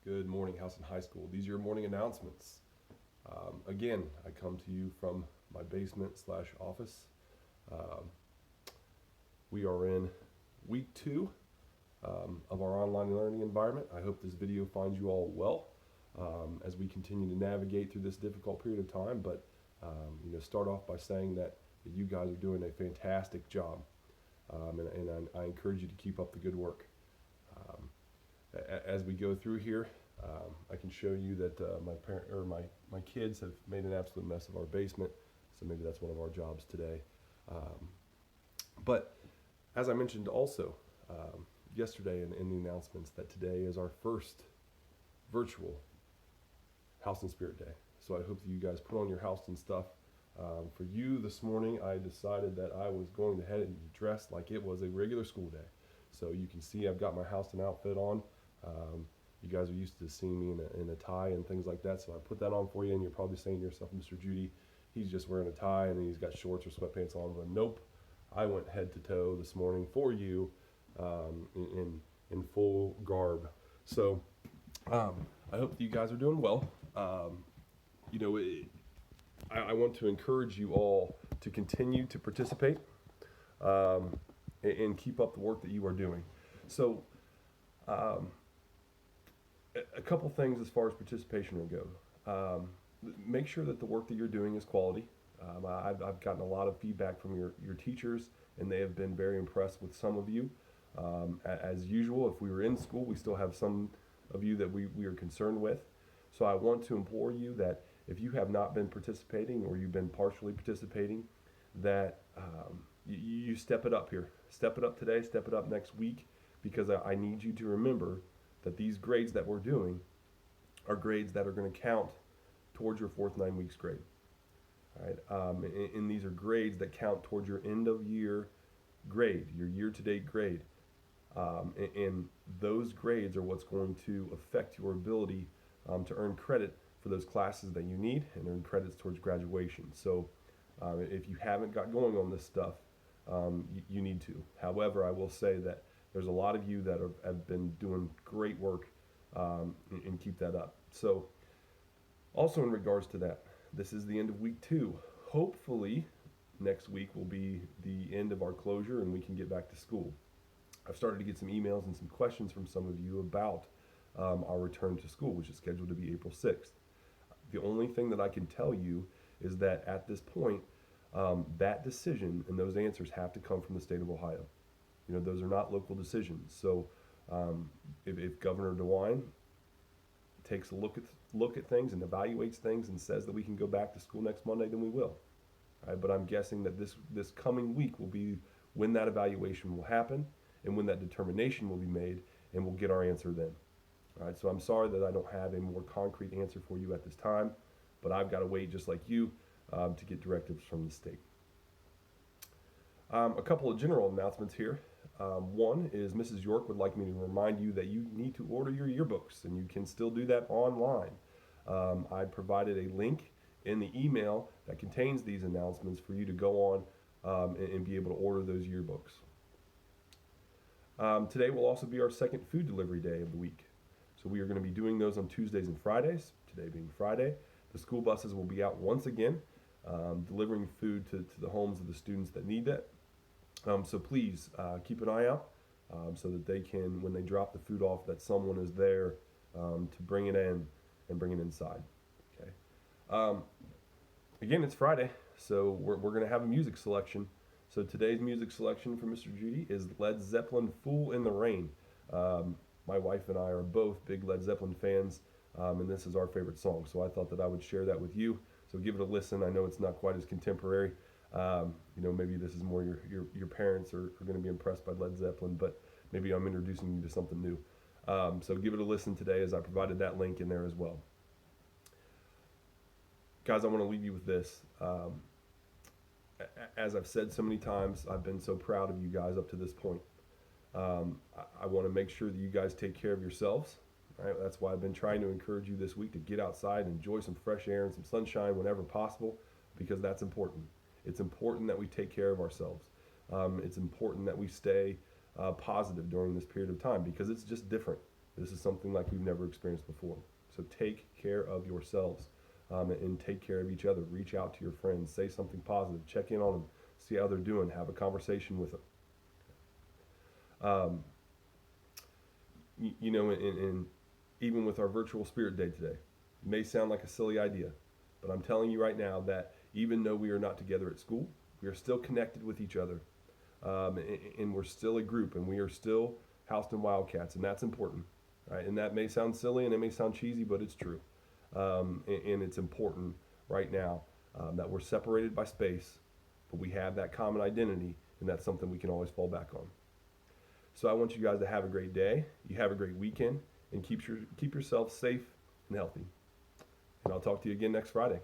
Good morning, Houston High School. These are your morning announcements. Again, I come to you from my basement slash office. Um, we are in week two of our online learning environment. I hope this video finds you all well as we continue to navigate through this difficult period of time. But start off by saying that you guys are doing a fantastic job, and I encourage you to keep up the good work. Um, as we go through here, I can show you that my kids have made an absolute mess of our basement, so maybe that's one of our jobs today. But as I mentioned also yesterday in the announcements, that today is our first virtual Houston Spirit Day. So I hope that you guys put on your Houston stuff. For you this morning, I decided that I was going to head and dress like it was a regular school day. So you can see I've got my Houston outfit on. You guys are used to seeing me in a tie and things like that, so I put that on for you, and you're probably saying to yourself, Mr. Judy, he's just wearing a tie and he's got shorts or sweatpants on. But nope, I went head to toe this morning for you in full garb. So I hope that you guys are doing well. I want to encourage you all to continue to participate and keep up the work that you are doing. So a couple things as far as participation will go. Make sure that the work that you're doing is quality. I've gotten a lot of feedback from your teachers, and they have been very impressed with some of you. As usual, if we were in school, we still have some of you that we are concerned with. So I want to implore you that if you have not been participating or you've been partially participating, that you step it up here. Step it up today, step it up next week, because I need you to remember that these grades that we're doing are grades that are going to count towards your fourth 9 weeks grade. All right, and these are grades that count towards your end of year grade, your year-to-date grade. And those grades are what's going to affect your ability to earn credit for those classes that you need and earn credits towards graduation. So if you haven't got going on this stuff, you need to. However, I will say that there's a lot of you that have been doing great work, and keep that up. So also in regards to that, this is the end of week 2. Hopefully next week will be the end of our closure and we can get back to school. I've started to get some emails and some questions from some of you about our return to school, which is scheduled to be April 6th. The only thing that I can tell you is that at this point, that decision and those answers have to come from the state of Ohio. Those are not local decisions. So if Governor DeWine takes a look at things and evaluates things and says that we can go back to school next Monday, then we will. Right? But I'm guessing that this coming week will be when that evaluation will happen and when that determination will be made, and we'll get our answer then. All right, so I'm sorry that I don't have a more concrete answer for you at this time, but I've got to wait just like you to get directives from the state. A couple of general announcements here. One is Mrs. York would like me to remind you that you need to order your yearbooks, and you can still do that online. I provided a link in the email that contains these announcements for you to go on and be able to order those yearbooks. Today will also be our second food delivery day of the week. So we are going to be doing those on Tuesdays and Fridays, today being Friday. The school buses will be out once again, delivering food to the homes of the students that need that. So please keep an eye out so that they can, when they drop the food off, that someone is there to bring it in and bring it inside. Okay. Again, it's Friday, so we're going to have a music selection. So today's music selection for Mr. Judy is Led Zeppelin, Fool in the Rain. My wife and I are both big Led Zeppelin fans, and this is our favorite song. So I thought that I would share that with you. So give it a listen. I know it's not quite as contemporary. Maybe this is more your parents are going to be impressed by Led Zeppelin, but maybe I'm introducing you to something new. So give it a listen today, as I provided that link in there as well. Guys, I want to leave you with this. As I've said so many times, I've been so proud of you guys up to this point. I want to make sure that you guys take care of yourselves. Right? That's why I've been trying to encourage you this week to get outside and enjoy some fresh air and some sunshine whenever possible, because that's important. It's important that we take care of ourselves. It's important that we stay positive during this period of time, because it's just different. This is something like we've never experienced before. So take care of yourselves, and take care of each other. Reach out to your friends. Say something positive. Check in on them. See how they're doing. Have a conversation with them. Um, and even with our virtual spirit day today, it may sound like a silly idea, but I'm telling you right now that even though we are not together at school, we are still connected with each other, and we're still a group, and we are still Houston Wildcats, and that's important, right? And that may sound silly and it may sound cheesy, but it's true, and it's important right now, that we're separated by space, but we have that common identity, and that's something we can always fall back on. So I want you guys to have a great day. You have a great weekend, and keep yourself safe and healthy. And I'll talk to you again next Friday.